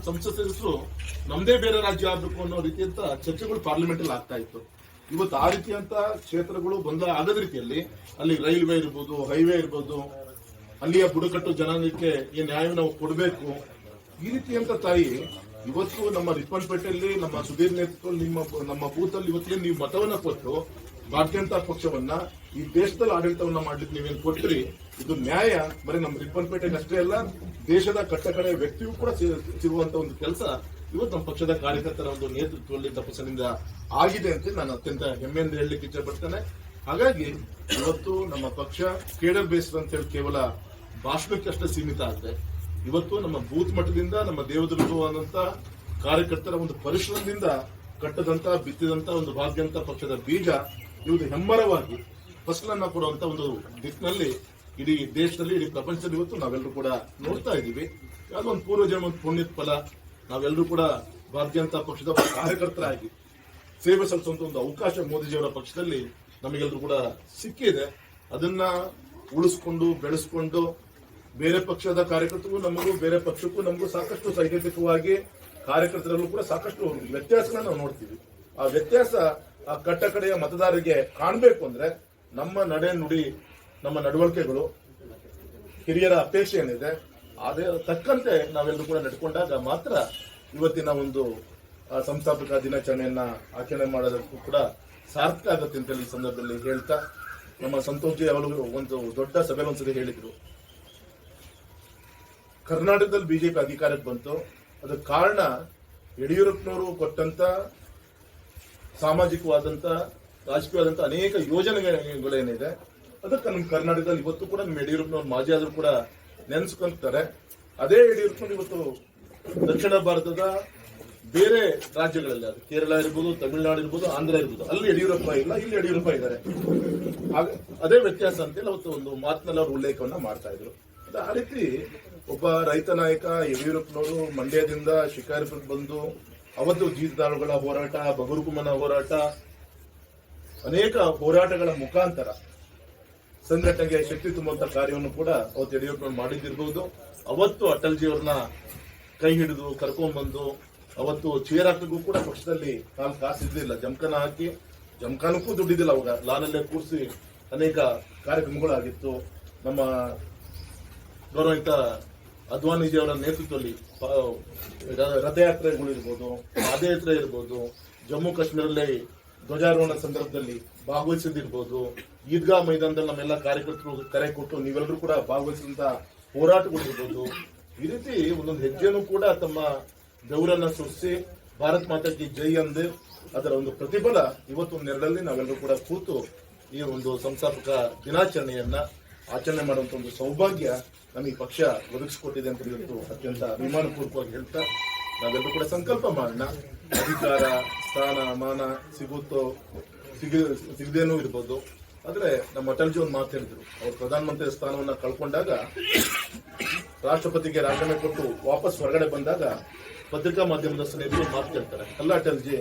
ಸಂಸತ್ ಸದಸ್ಯರು ನಮ್ದೇ ಬೇರೆ ರಾಜ್ಯ ಆಗಬೇಕು ಅನ್ನೋ ರೀತಿಯಂತ ಚರ್ಚೆಗಳು ಪಾರ್ಲಿಮೆಂಟ್ ಅಲ್ಲಿ ಆಗ್ತಾ ಇತ್ತು. ಇವತ್ತು ಆ ರೀತಿಯಂತ ಕ್ಷೇತ್ರಗಳು ಆಗದ ರೀತಿಯಲ್ಲಿ ಅಲ್ಲಿ ರೈಲ್ವೆ ಇರ್ಬೋದು, ಹೈವೇ ಇರ್ಬೋದು, ಅಲ್ಲಿಯ ಬುಡಕಟ್ಟು ಜನಾಂಗಕ್ಕೆ ಈ ನ್ಯಾಯವನ್ನು ನಾವು ಕೊಡಬೇಕು. ಈ ರೀತಿಯಂತ ತಾಯಿ ಇವತ್ತು ನಮ್ಮ ರಿಪ್ಪನ್ಪೇಟೆಯಲ್ಲಿ ನಮ್ಮ ಸುಧೀರ್ ನೇತೃತ್ವದಲ್ಲಿ ನಮ್ಮ ಬೂತ್ ಅಲ್ಲಿ ಇವತ್ತು ನೀವು ಮತವನ್ನ ಕೊಟ್ಟು ಭಾರತೀಯ ಜನತಾ ಪಕ್ಷವನ್ನ ಈ ದೇಶದಲ್ಲಿ ಆಡಳಿತವನ್ನ ಮಾಡ್ಲಿಕ್ಕೆ ನೀವೇನು ಕೊಟ್ರಿ, ಇದು ನ್ಯಾಯ. ಬರೀ ನಮ್ಮ ರಿಪ್ಪನ್ಪೇಟೆಗೆ ಅಷ್ಟೇ ಅಲ್ಲ, ದೇಶದ ಕಟ್ಟಕಡೆ ವ್ಯಕ್ತಿಯೂ ಕೂಡ ಸಿಗುವಂತ ಒಂದು ಕೆಲಸ ಇವತ್ತು ನಮ್ಮ ಪಕ್ಷದ ಕಾರ್ಯಕರ್ತರ ಒಂದು ನೇತೃತ್ವದಲ್ಲಿ ತಪಸ್ಸಿನಿಂದ ಆಗಿದೆ ಅಂತ ನಾನು ಅತ್ಯಂತ ಹೆಮ್ಮೆಯಿಂದ ಹೇಳಲಿಕ್ಕೆ ಇಚ್ಛೆಪಡ್ತೇನೆ. ಹಾಗಾಗಿ ಇವತ್ತು ನಮ್ಮ ಪಕ್ಷ ಕೇಡರ್ ಬೇಸ್ಡ್ ಅಂತ ಹೇಳಿ ಕೇವಲ ಭಾಷಣಕ್ಕಷ್ಟೇ ಸೀಮಿತ ಆಗಿದೆ. ಇವತ್ತು ನಮ್ಮ ಬೂತ್ ಮಟ್ಟದಿಂದ ನಮ್ಮ ದೇವದುರ್ಗವಾದಂತ ಕಾರ್ಯಕರ್ತರ ಒಂದು ಪರಿಶ್ರಮದಿಂದ ಕಟ್ಟದಂತ ಬಿತ್ತಿದಂತ ಒಂದು ಭಾರತೀಯ ಜನತಾ ಪಕ್ಷದ ಬೀಜ ಇವತ್ತು ಹೆಮ್ಮರವಾಗಿ ಫಸಲನ್ನ ಕೊಡುವಂತ ಒಂದು ದಿಕ್ಕಿನಲ್ಲಿ ಇಡೀ ದೇಶದಲ್ಲಿ, ಇಡೀ ಪ್ರಪಂಚದಲ್ಲಿ ಇವತ್ತು ನಾವೆಲ್ಲರೂ ಕೂಡ ನೋಡ್ತಾ ಇದ್ದೀವಿ. ಯಾವುದೋ ಒಂದು ಪೂರ್ವಜನ್ಮ ಪುಣ್ಯದ ಫಲ. ನಾವೆಲ್ಲರೂ ಕೂಡ ಭಾರತೀಯ ಜನತಾ ಪಕ್ಷದ ಕಾರ್ಯಕರ್ತರಾಗಿ ಸೇವೆ ಸಲ್ಲಿಸುವಂತ ಒಂದು ಅವಕಾಶ ಮೋದಿಜಿಯವರ ಪಕ್ಷದಲ್ಲಿ ನಮಗೆಲ್ಲರೂ ಕೂಡ ಸಿಕ್ಕಿದೆ. ಅದನ್ನ ಉಳಿಸ್ಕೊಂಡು ಬೆಳೆಸ್ಕೊಂಡು ಬೇರೆ ಪಕ್ಷದ ಕಾರ್ಯಕರ್ತರಿಗೂ ನಮಗೂ, ಬೇರೆ ಪಕ್ಷಕ್ಕೂ ನಮಗೂ ಸಾಕಷ್ಟು ಸೈದ್ಧಾಂತಿಕವಾಗಿ ಕಾರ್ಯಕರ್ತರಲ್ಲೂ ಕೂಡ ಸಾಕಷ್ಟು ವ್ಯತ್ಯಾಸಗಳನ್ನ ನಾವು ನೋಡ್ತೀವಿ. ಆ ವ್ಯತ್ಯಾಸ ಆ ಕಟ್ಟ ಕಡೆಯ ಮತದಾರರಿಗೆ ಕಾಣಬೇಕು ಅಂದ್ರೆ ನಮ್ಮ ನಡೆ ನುಡಿ, ನಮ್ಮ ನಡವಳಿಕೆಗಳು, ಹಿರಿಯರ ಅಪೇಕ್ಷೆ ಏನಿದೆ ಅದೇ ತಕ್ಕಂತೆ ನಾವೆಲ್ಲರೂ ಕೂಡ ನಡ್ಕೊಂಡಾಗ ಮಾತ್ರ ಇವತ್ತಿನ ಒಂದು ಸಂಸ್ಥಾಪಕ ದಿನಾಚರಣೆಯನ್ನ ಆಚರಣೆ ಮಾಡೋದಕ್ಕೂ ಕೂಡ ಸಾರ್ಥಕ ಆಗುತ್ತೆ ಅಂತ ಈ ಸಂದರ್ಭದಲ್ಲಿ ಹೇಳ್ತಾ, ನಮ್ಮ ಸಂತೋಷ್ ಜಿ ಅವರು ಒಂದು ದೊಡ್ಡ ಸಭೆಯಲ್ಲಿ ಒಂದ್ಸರಿ ಹೇಳಿದ್ರು, ಕರ್ನಾಟಕದಲ್ಲಿ ಬಿಜೆಪಿ ಅಧಿಕಾರಕ್ಕೆ ಬಂತು, ಅದಕ್ಕೆ ಕಾರಣ ಯಡಿಯೂರಪ್ಪನವರು ಕೊಟ್ಟಂತ ಸಾಮಾಜಿಕವಾದಂತ, ರಾಜಕೀಯವಾದಂತ ಅನೇಕ ಯೋಜನೆಗಳೇನಿದೆ ಅದಕ್ಕೆ ನಮ್ಮ ಕರ್ನಾಟಕದಲ್ಲಿ ಇವತ್ತು ಕೂಡ ನಮ್ಮ ಯಡಿಯೂರಪ್ಪನವರು ಮಾಜಿ ಆದ್ರೂ ಕೂಡ ನೆನೆಸ್ಕೊಂತಾರೆ. ಅದೇ ಯಡಿಯೂರಪ್ಪನವರು ಇವತ್ತು ದಕ್ಷಿಣ ಭಾರತದ ಬೇರೆ ರಾಜ್ಯಗಳಲ್ಲಿ, ಅದು ಕೇರಳ ಇರ್ಬೋದು, ತಮಿಳುನಾಡು ಇರ್ಬೋದು, ಆಂಧ್ರ ಇರ್ಬೋದು, ಅಲ್ಲಿ ಯಡಿಯೂರಪ್ಪ ಇಲ್ಲ, ಇಲ್ಲಿ ಯಡಿಯೂರಪ್ಪ ಇದ್ದಾರೆ. ಅದೇ ವ್ಯತ್ಯಾಸ ಅಂತೇಳಿ ಅವತ್ತು ಒಂದು ಮಾತಿನಲ್ಲಿ ಅವರು ಉಲ್ಲೇಖವನ್ನ ಮಾಡ್ತಾ ಇದ್ರು. ಆ ರೀತಿ ಒಬ್ಬ ರೈತ ನಾಯಕ ಯಡಿಯೂರಪ್ಪನವರು ಮಂಡ್ಯದಿಂದ ಶಿಕಾರಿಪುರಕ್ಕೆ ಬಂದು ಅವತ್ತು ಜೀತದಾಳುಗಳ ಹೋರಾಟ, ಬಗರುಕುಮ್ಮನ ಹೋರಾಟ, ಅನೇಕ ಹೋರಾಟಗಳ ಮುಖಾಂತರ ಸಂಘಟನೆಗೆ ಶಕ್ತಿ ತುಂಬುವಂತ ಕಾರ್ಯವನ್ನು ಕೂಡ ಅವತ್ತು ಯಡಿಯೂರಪ್ಪನವರು ಮಾಡಿದ್ದಿರಬಹುದು. ಅವತ್ತು ಅಟಲ್ಜಿ ಅವ್ರನ್ನ ಕೈ ಹಿಡಿದು ಕರ್ಕೊಂಡ್ಬಂದು ಅವತ್ತು ಚೇರ್ ಹಾಕಿಗೂ ಕೂಡ ಪಕ್ಷದಲ್ಲಿ ಕಾಲು ಕಾಸಿದ್ದಿಲ್ಲ, ಜಮಖಾನ ಹಾಕಿ, ಜಮಖಾನಕ್ಕೂ ದುಡ್ಡಿದ್ದಿಲ್ಲ ಅವಾಗ, ಲಾನಲ್ಲೇ ಕೂರಿಸಿ ಅನೇಕ ಕಾರ್ಯಕ್ರಮಗಳಾಗಿತ್ತು. ನಮ್ಮ ಗೌರವಿತ ಅದ್ವಾನಿಜಿ ಅವರ ನೇತೃತ್ವದಲ್ಲಿ ರಥಯಾತ್ರೆಗಳಿರ್ಬೋದು, ಪಾದಯಾತ್ರೆ ಇರ್ಬೋದು, ಜಮ್ಮು ಕಾಶ್ಮೀರದಲ್ಲಿ ಧ್ವಜಾರೋಹಣ ಸಂದರ್ಭದಲ್ಲಿ ಭಾಗವಹಿಸಿದಿರ್ಬೋದು, ಈದ್ಗಾ ಮೈದಾನದಲ್ಲಿ ನಮ್ಮೆಲ್ಲ ಕಾರ್ಯಕರ್ತರು ಕರೆ ಕೊಟ್ಟು ನೀವೆಲ್ಲರೂ ಕೂಡ ಭಾಗವಹಿಸಿದಂತ ಹೋರಾಟಗಳಿರ್ಬೋದು. ಈ ರೀತಿ ಒಂದೊಂದು ಹೆಜ್ಜೆನೂ ಕೂಡ ತಮ್ಮ ಬೆವರನ್ನ ಸುರಿಸಿ ಭಾರತ್ ಮಾತಾಕ್ಕೆ ಜೈ ಅಂದು ಅದರ ಒಂದು ಪ್ರತಿಫಲ ಇವತ್ತು ನೆರಳಲ್ಲಿ ನಾವೆಲ್ಲರೂ ಕೂಡ ಕೂತು ಈ ಒಂದು ಸಂಸ್ಥಾಪಕ ದಿನಾಚರಣೆಯನ್ನ ಆಚರಣೆ ಮಾಡುವಂತ ಒಂದು ಸೌಭಾಗ್ಯ ನಮಗೆ ಪಕ್ಷ ಒದಗಿಸಿಕೊಟ್ಟಿದೆ ಅಂತ ಇವತ್ತು ಅತ್ಯಂತ ಅಭಿಮಾನಪೂರ್ವಕವಾಗಿ ಹೇಳ್ತಾ ನಾವೆಲ್ಲರೂ ಕೂಡ ಸಂಕಲ್ಪ ಮಾಡೋಣ. ಅಧಿಕಾರ, ಸ್ಥಾನ, ಮಾನ ಸಿಗುತ್ತೋ ಸಿಗದೇನೂ ಇರ್ಬೋದು. ಆದ್ರೆ ನಮ್ಮ ಅಟಲ್ಜಿ ಒಂದು ಮಾತು ಹೇಳಿದ್ರು, ಅವ್ರು ಪ್ರಧಾನಮಂತ್ರಿ ಸ್ಥಾನವನ್ನ ಕಳ್ಕೊಂಡಾಗ ರಾಷ್ಟ್ರಪತಿಗೆ ರಾಜೀನಾಮೆ ಕೊಟ್ಟು ವಾಪಸ್ ಹೊರಗಡೆ ಬಂದಾಗ ಪತ್ರಿಕಾ ಮಾಧ್ಯಮದ ಸ್ನೇಹಿತರು ಮಾತು ಕೇಳ್ತಾರೆ, ಅಲ್ಲ ಅಟಲ್ಜಿ,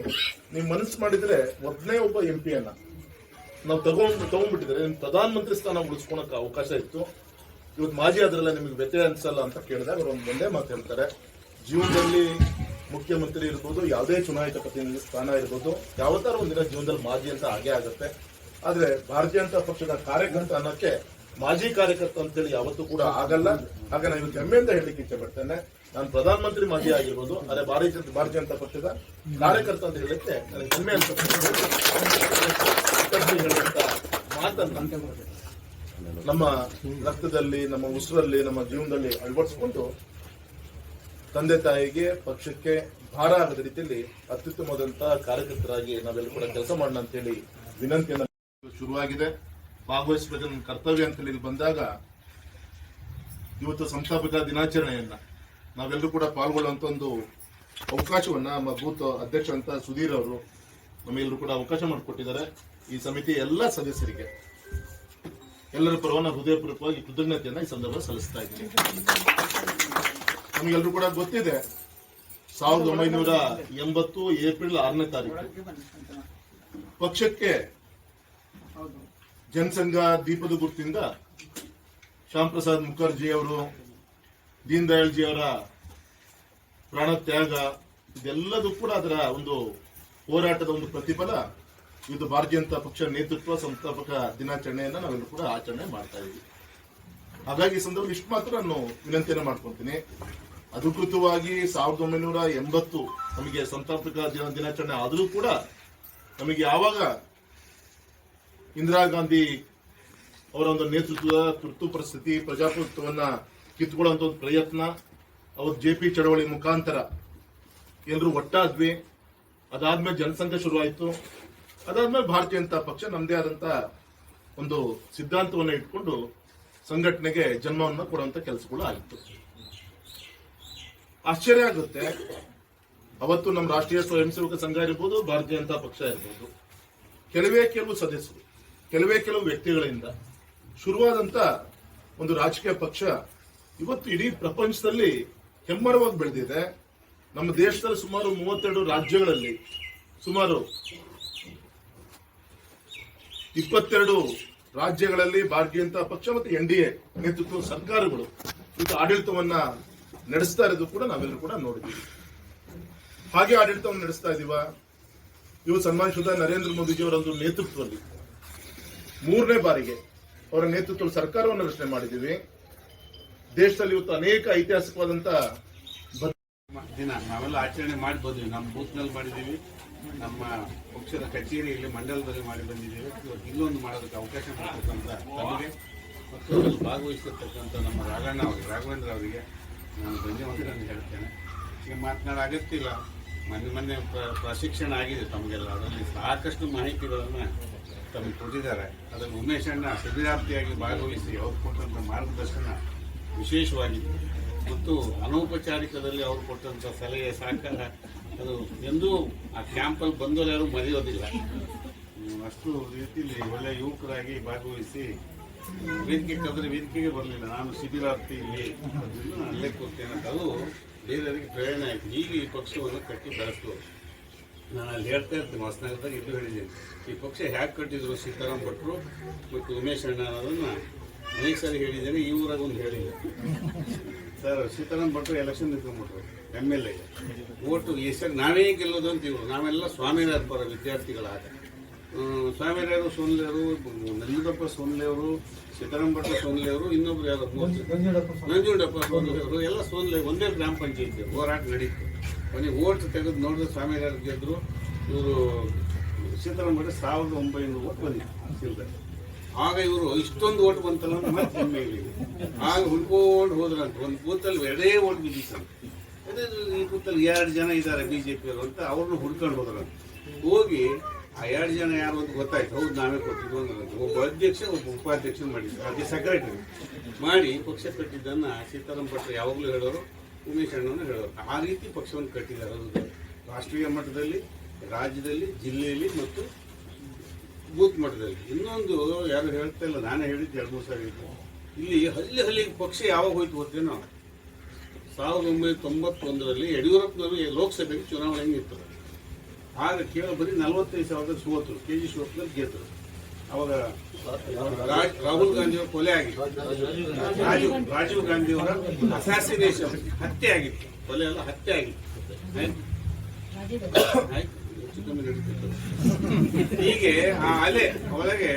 ನೀವು ಮನಸ್ಸು ಮಾಡಿದ್ರೆ ಒಬ್ಬನೇ ಒಬ್ಬ MP ಅನ್ನ ನಾವು ತಗೊಂಡ್ಬಿಟ್ಟಿದ್ರೆ ನಿಮ್ ಪ್ರಧಾನಮಂತ್ರಿ ಸ್ಥಾನ ಉಳಿಸ್ಕೊಳಕ್ ಅವಕಾಶ ಇತ್ತು. ಇವತ್ತು ಮಾಜಿ ಆದ್ರಲ್ಲ ನಿಮಗೆ ವ್ಯತ್ಯಯ ಅನ್ಸಲ್ಲ ಅಂತ ಕೇಳಿದಾಗ ಅವ್ರು ಒಂದೇ ಮಾತು ಹೇಳ್ತಾರೆ, ಜೀವನದಲ್ಲಿ ಮುಖ್ಯಮಂತ್ರಿ ಇರ್ಬೋದು, ಯಾವುದೇ ಚುನಾಯಿತ ಪ್ರತಿನಿಧಿ ಸ್ಥಾನ ಇರ್ಬೋದು, ಯಾವತ್ತಾರು ಒಂದಿನ ಜೀವನದಲ್ಲಿ ಮಾಜಿ ಅಂತ ಆಗೇ ಆಗುತ್ತೆ. ಆದ್ರೆ ಭಾರತೀಯ ಜನತಾ ಪಕ್ಷದ ಕಾರ್ಯಕರ್ತ ಅನ್ನೋಕ್ಕೆ ಮಾಜಿ ಕಾರ್ಯಕರ್ತ ಅಂತೇಳಿ ಯಾವತ್ತೂ ಕೂಡ ಆಗಲ್ಲ. ಹಾಗೆ ನಾನು ಇವತ್ತು ಹೆಮ್ಮೆಯಿಂದ ಹೇಳಲಿಕ್ಕೆ ಇಚ್ಛೆ ಪಡ್ತೇನೆ, ನಾನು ಪ್ರಧಾನಮಂತ್ರಿ ಮಾಜಿ ಆಗಿರ್ಬೋದು, ಅದೇ ಭಾರತೀಯ ಜನತಾ ಪಕ್ಷದ ಕಾರ್ಯಕರ್ತ ಅಂತ ಹೇಳಕ್ಕೆ ನನಗೆ ಹೆಮ್ಮೆ ಅಂತ ಮಾತನ್ನ ನಮ್ಮ ರಕ್ತದಲ್ಲಿ, ನಮ್ಮ ಉಸಿರಲ್ಲಿ, ನಮ್ಮ ಜೀವನದಲ್ಲಿ ಅಳವಡಿಸಿಕೊಂಡು ತಂದೆ ತಾಯಿಗೆ, ಪಕ್ಷಕ್ಕೆ ಭಾರ ಆಗದ ರೀತಿಯಲ್ಲಿ ಅತ್ಯುತ್ತಮವಾದಂತಹ ಕಾರ್ಯಕರ್ತರಾಗಿ ನಾವೆಲ್ಲರೂ ಕೂಡ ಕೆಲಸ ಮಾಡೋಣ ಅಂತೇಳಿ ವಿನಂತಿಯನ್ನು ಶುರುವಾಗಿದೆ. ಭಾಗವಹಿಸಬೇಕು ನನ್ನ ಕರ್ತವ್ಯ ಅಂತೇಳಿ ಇಲ್ಲಿ ಬಂದಾಗ ಇವತ್ತು ಸಂಸ್ಥಾಪಕ ದಿನಾಚರಣೆಯನ್ನ ನಾವೆಲ್ಲರೂ ಕೂಡ ಪಾಲ್ಗೊಳ್ಳುವಂತ ಒಂದು ಅವಕಾಶವನ್ನ ನಮ್ಮ ಬೂತ್ ಅಧ್ಯಕ್ಷ ಅಂತ ಸುಧೀರ್ ಅವರು ನಮಗೆಲ್ಲರೂ ಕೂಡ ಅವಕಾಶ ಮಾಡಿಕೊಟ್ಟಿದ್ದಾರೆ. ಈ ಸಮಿತಿಯ ಎಲ್ಲ ಸದಸ್ಯರಿಗೆ ಎಲ್ಲರ ಪರವಾಗಿ ಹೃದಯಪೂರ್ವಕವಾಗಿ ಕೃತಜ್ಞತೆಯನ್ನ ಈ ಸಂದರ್ಭ ಸಲ್ಲಿಸ್ತಾ ಇದ್ದೀನಿ. ನಮಗೆಲ್ಲರೂ ಕೂಡ ಗೊತ್ತಿದೆ, 1980 ಏಪ್ರಿಲ್ 6ನೇ ತಾರೀಕು ಪಕ್ಷಕ್ಕೆ ಜನಸಂಘ ದೀಪದ ಗುರುತಿಂದ ಶ್ಯಾಮ್ ಪ್ರಸಾದ್ ಮುಖರ್ಜಿ ಅವರು, ದೀನ್ ದಯಾಳ್ ಜಿ ಅವರ ಪ್ರಾಣ ತ್ಯಾಗ ಇದೆಲ್ಲದೂ ಕೂಡ ಅದರ ಒಂದು ಹೋರಾಟದ ಒಂದು ಪ್ರತಿಫಲ. ಇದು ಭಾರತೀಯ ಜನತಾ ಪಕ್ಷ ನೇತೃತ್ವ ಸಂಸ್ಥಾಪಕ ದಿನಾಚರಣೆಯನ್ನ ನಾವೆಲ್ಲರೂ ಕೂಡ ಆಚರಣೆ ಮಾಡ್ತಾ ಇದ್ದೀವಿ. ಹಾಗಾಗಿ ಈ ಸಂದರ್ಭದಲ್ಲಿ ಇಷ್ಟು ಮಾತ್ರ ನಾನು ವಿನಂತಿಯನ್ನು ಮಾಡ್ಕೊತೀನಿ. ಅಧಿಕೃತವಾಗಿ 1980 ನಮಗೆ ಸಂಸ್ಥಾಪಕ ದಿನಾಚರಣೆ ಆದರೂ ಕೂಡ ನಮಗೆ ಯಾವಾಗ ಇಂದಿರಾ ಗಾಂಧಿ ಅವರ ಒಂದು ನೇತೃತ್ವದ ತುರ್ತು ಪರಿಸ್ಥಿತಿ ಪ್ರಜಾಪ್ರಭುತ್ವವನ್ನ ಕಿತ್ಕೊಳ್ಳುವಂತ ಒಂದು ಪ್ರಯತ್ನ, ಅವತ್ತು JP ಚಳವಳಿ ಮುಖಾಂತರ ಎಲ್ಲರೂ ಒಟ್ಟಾದ್ವಿ. ಅದಾದ್ಮೇಲೆ ಜನಸಂಘ ಶುರುವಾಯಿತು. ಅದಾದ್ಮೇಲೆ ಭಾರತೀಯ ಜನತಾ ಪಕ್ಷ ನಮ್ಮದೇ ಆದಂತ ಒಂದು ಸಿದ್ಧಾಂತವನ್ನು ಇಟ್ಕೊಂಡು ಸಂಘಟನೆಗೆ ಜನ್ಮವನ್ನು ಕೊಡುವಂತ ಕೆಲಸಗಳು ಆಗಿತ್ತು. ಆಶ್ಚರ್ಯ ಆಗುತ್ತೆ, ಅವತ್ತು ನಮ್ಮ ರಾಷ್ಟ್ರೀಯ ಸ್ವಯಂ ಸೇವಕ ಸಂಘ ಇರ್ಬೋದು, ಭಾರತೀಯ ಜನತಾ ಪಕ್ಷ ಇರ್ಬೋದು, ಕೆಲವು ಸದಸ್ಯರು, ಕೆಲವು ವ್ಯಕ್ತಿಗಳಿಂದ ಶುರುವಾದಂತ ಒಂದು ರಾಜಕೀಯ ಪಕ್ಷ ಇವತ್ತು ಇಡೀ ಪ್ರಪಂಚದಲ್ಲಿ ಹೆಮ್ಮರವಾಗಿ ಬೆಳೆದಿದೆ. ನಮ್ಮ ದೇಶದಲ್ಲಿ ಸುಮಾರು 32 ರಾಜ್ಯಗಳಲ್ಲಿ ಸುಮಾರು 22 ರಾಜ್ಯಗಳಲ್ಲಿ ಭಾರತೀಯ ಜನತಾ ಪಕ್ಷ ಮತ್ತು NDA ನೇತೃತ್ವದ ಸರ್ಕಾರಗಳು ಇವತ್ತು ಆಡಳಿತವನ್ನ ನಡೆಸ್ತಾ ಇರೋದು ಕೂಡ ನಾವೆಲ್ಲರೂ ಕೂಡ ನೋಡಿದ್ದೀವಿ. ಹಾಗೆ ಆಡಳಿತವನ್ನು ನಡೆಸ್ತಾ ಇದೀವ. ಇವತ್ತು ಸನ್ಮಾನಿಸಿದ ನರೇಂದ್ರ ಮೋದಿಜಿಯವರ ಒಂದು ನೇತೃತ್ವದಲ್ಲಿ 3ನೇ ಬಾರಿಗೆ ಅವರ ನೇತೃತ್ವದಲ್ಲಿ ಸರ್ಕಾರವನ್ನು ರಚನೆ ಮಾಡಿದ್ದೀವಿ. ದೇಶದಲ್ಲಿ ಇವತ್ತು ಅನೇಕ ಐತಿಹಾಸಿಕವಾದಂತ ದಿನ ನಾವೆಲ್ಲ ಆಚರಣೆ ಮಾಡಿ ಬಂದ್ವಿ. ನಮ್ಮ ಬೂತ್ನಲ್ಲಿ ಮಾಡಿದ್ದೀವಿ, ನಮ್ಮ ಪಕ್ಷದ ಕಚೇರಿಯಲ್ಲಿ ಮಂಡಲದಲ್ಲಿ ಮಾಡಿ ಬಂದಿದ್ದೇವೆ. ಇವತ್ತು ಇಲ್ಲೊಂದು ಮಾಡೋದಕ್ಕೆ ಅವಕಾಶ ಮಾಡಿರ್ತಕ್ಕಂಥ ತಮಗೆ ಮತ್ತು ಅದರಲ್ಲಿ ಭಾಗವಹಿಸಿರ್ತಕ್ಕಂಥ ನಮ್ಮ ರಾಘವೇಂದ್ರ ಅವರಿಗೆ ನಾನು ಧನ್ಯವಾದಗಳನ್ನು ಹೇಳ್ತೇನೆ. ಈಗ ಮಾತನಾಡೋ ಅಗತ್ಯ ಇಲ್ಲ. ಮೊನ್ನೆ ಪ್ರಶಿಕ್ಷಣ ಆಗಿದೆ ತಮಗೆಲ್ಲ, ಅದರಲ್ಲಿ ಸಾಕಷ್ಟು ಮಾಹಿತಿಗಳನ್ನು ತಮಗೆ ಕೊಟ್ಟಿದ್ದಾರೆ. ಅದರಲ್ಲಿ ಉಮೇಶ್ ಅಣ್ಣ ಶಿಬಿರಾರ್ಥಿಯಾಗಿ ಭಾಗವಹಿಸಿ ಅವ್ರು ಕೊಟ್ಟಂಥ ಮಾರ್ಗದರ್ಶನ ವಿಶೇಷವಾಗಿದೆ ಮತ್ತು ಅನೌಪಚಾರಿಕದಲ್ಲಿ ಅವರು ಕೊಟ್ಟಂಥ ಸಲಹೆ ಸಹಕಾರ ಅದು ಎಂದೂ ಆ ಕ್ಯಾಂಪಲ್ಲಿ ಬಂದವರು ಯಾರೂ ಮರೆಯೋದಿಲ್ಲ. ಅಷ್ಟು ರೀತಿಯಲ್ಲಿ ಒಳ್ಳೆಯ ಯುವಕರಾಗಿ ಭಾಗವಹಿಸಿ ವೇದಿಕೆಗೆ ಬರಲಿಲ್ಲ, ನಾನು ಶಿಬಿರಾರ್ಥಿ ಇಲ್ಲಿ ಅಲ್ಲೇ ಕೊಡ್ತೇನೆ ಅಂತ ಅದು ಬೇರೆಯವರಿಗೆ ಪ್ರೇರಣೆ ಆಯಿತು. ಈಗ ಈ ಪಕ್ಷವನ್ನು ಕಟ್ಟಿ ಬೆಳೆಸ್ಬೋದು. ನಾನು ಅಲ್ಲಿ ಹೇಳ್ತಾ ಇರ್ತೀನಿ, ಹೊಸನಗರದಾಗ ಇದು ಹೇಳಿದ್ದೀನಿ. ಈ ಪಕ್ಷ ಹೇಗೆ ಕಟ್ಟಿದ್ರು ಸೀತಾರಾಮ್ ಭಟ್ರು ಮತ್ತು ಉಮೇಶ್ ಅಣ್ಣ ಅನ್ನೋದನ್ನು ಅನೇಕ ಸಾರಿ ಹೇಳಿದ್ದೇನೆ. ಈ ಊರಾಗ ಒಂದು ಹೇಳಿಲ್ಲ ಸರ್. ಸೀತಾರಾಮ್ ಭಟ್ರು ಎಲೆಕ್ಷನ್ ನಿಂತ್ಕೊಂಡ್ಬಿಟ್ರು MLA ಓಟು ಹೆಸರು ನಾವೇ ಗೆಲ್ಲೋದು ಅಂತ ಇವರು. ನಾವೆಲ್ಲ ಸ್ವಾಮಿರಾರ ಪರ ವಿದ್ಯಾರ್ಥಿಗಳಾಗ ಸ್ವಾಮಿರಾಯರು ಸೋನ್ಲೆಯವರು, ನಂಜುಂಡಪ್ಪ ಸೋನ್ಲೆಯವರು, ಸೀತಾರಾಮ್ ಭಟ್ರು ಸೋನ್ಲೆಯವರು, ಇನ್ನೊಬ್ರು ಯಾರು ನಂಜುಂಡಪ್ಪ ಸೋನ್ಲೆಯವರು ಎಲ್ಲ ಸೋನ್ಲೆ ಒಂದೇ ಗ್ರಾಮ ಪಂಚಾಯತಿ ಹೋರಾಟ ನಡೀತು. ಕೊನೆಗೆ ಓಟ್ ತೆಗೆದು ನೋಡಿದ್ರೆ ಸ್ವಾಮಿರಾಯರು ಗೆದ್ರು. ಇವರು ಸೀತಾರಾಮ್ ಭಟ್ರು 1900 ಓಟ್ ಬಂದಿತ್ತು. ಆಗ ಇವರು ಇಷ್ಟೊಂದು ಓಟ್ ಬಂತಲ್ಲ ಅಂತ ಮತ್ತೆ ಹೆಮ್ಮೆ ಇದೆ. ಆಗ ಹುಡ್ಕೊಂಡು ಹೋದ್ರಂತ ಒಂದು ಬೂತಲ್ಲಿ 2 ಓಟ್ ಬಿದ್ದಿತ್ತಂತ. ಅದೇ ಈ ಬೂತಲ್ಲಿ 2 ಜನ ಇದ್ದಾರೆ BJP ಅವರು ಅಂತ ಅವ್ರನ್ನ ಹುಡ್ಕೊಂಡು ಹೋದ್ರಂತ. ಹೋಗಿ ಆ 2 ಜನ ಯಾರು ಅಂತ ಗೊತ್ತಾಯ್ತು. ಹೌದು ನಾವೇ ಕೊಟ್ಟಿದ್ವು ಅಂದ್ರಂತ. ಒಬ್ಬ ಅಧ್ಯಕ್ಷ, ಒಬ್ಬ ಉಪಾಧ್ಯಕ್ಷ ಮಾಡಿದ್ರು, ಅದೇ ಸೆಕ್ರೆಟರಿ ಮಾಡಿ ಪಕ್ಷ ಕಟ್ಟಿದ್ದನ್ನು ಸೀತಾರಾಮ್ ಭಟ್ರು ಯಾವಾಗಲೂ ಹೇಳೋರು, ಉಮೇಶ್ ಅಣ್ಣನ ಹೇಳೋರು. ಆ ರೀತಿ ಪಕ್ಷವನ್ನು ಕಟ್ಟಿದ್ದಾರೆ. ಅದು ರಾಷ್ಟ್ರೀಯ ಮಟ್ಟದಲ್ಲಿ, ರಾಜ್ಯದಲ್ಲಿ, ಜಿಲ್ಲೆಯಲ್ಲಿ ಮತ್ತು ಬೂತ್ ಮಟ್ಟದಲ್ಲಿ. ಇನ್ನೊಂದು ಯಾರು ಹೇಳ್ತಾ ಇಲ್ಲ, ನಾನೇ ಹೇಳಿದ್ದು 2-3 ಸಾರಿ ಇಲ್ಲಿ ಹಳ್ಳಿಗೆ ಪಕ್ಷ ಯಾವಾಗ ಹೋಯ್ತು ಗೊತ್ತೇನೋ, 1991ರಲ್ಲಿ ಯಡಿಯೂರಪ್ಪನವರು ಲೋಕಸಭೆಗೆ ಚುನಾವಣೆ ನಿಂತರು. ಆಗ ಕೇವಲ ಬರೀ 45,000 ಸೋತರು, KG ಶಿವಪ್ಪನಲ್ಲಿ ಗೆದ್ದರು. ಅವಾಗ ರಾಹುಲ್ ಗಾಂಧಿಯವರ ಕೊಲೆ ಆಗಿತ್ತು, ರಾಜೀವ್ ಗಾಂಧಿಯವರ ಅಸಾಸಿನೇಷನ್ ಹತ್ಯೆ ಆಗಿತ್ತು, ಕೊಲೆ ಅಲ್ಲ ಹತ್ಯೆ ಆಗಿತ್ತು. ಆಯ್ತು ಹೀಗೆ ಆ ಅಲೆ ಒಳಗೆ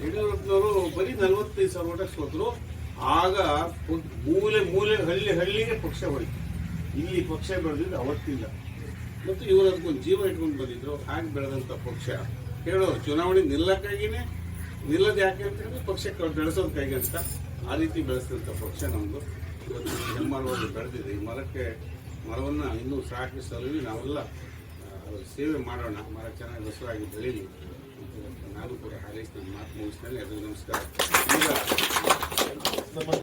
ಯಡಿಯೂರಪ್ಪನವರು ಬರೀ 45,000 ಓಟ ಸೋತರು. ಆಗ ಮೂಲೆ ಹಳ್ಳಿಗೆ ಪಕ್ಷ ಹೋಯ್ತು. ಇಲ್ಲಿ ಪಕ್ಷ ಬೆಳೆದಿದ್ದು ಅವತ್ತಿಲ್ಲ. ಮತ್ತು ಇವರು ಅದಕ್ಕೊಂದು ಜೀವ ಇಟ್ಕೊಂಡು ಬಂದಿದ್ರು. ಹಾಗೆ ಬೆಳೆದಂಥ ಪಕ್ಷ ಹೇಳೋರು ಚುನಾವಣೆ ನಿಲ್ಲಕ್ಕಾಗಿನೇ, ನಿಲ್ಲದು ಯಾಕೆ ಅಂತ ಹೇಳಿದ್ರೆ ಪಕ್ಷ ಬೆಳೆಸೋದಕ್ಕಾಗಿ ಅಂತ. ಆ ರೀತಿ ಬೆಳೆಸಿದಂಥ ಪಕ್ಷ ನಮ್ಮದು. ಇವತ್ತು ಹೆಮ್ಮರವಾಗಿ ಬೆಳೆದಿದೆ. ಈ ಮರವನ್ನು ಇನ್ನೂ ಸಾಕಿ ಸಲುವಿ ನಾವೆಲ್ಲ ಸೇವೆ ಮಾಡೋಣ. ಮರ ಚೆನ್ನಾಗಿ ಹಸಿರಾಗಿ ಬೆಳೀಲಿ. ನಾನು ಕೂಡ ಹಾರೈಸಿ ನನ್ನ ಮಾತು ಮುಗಿಸ್ತಾನೆ. ಎಲ್ಲರಿಗೂ ನಮಸ್ಕಾರ. ಈಗ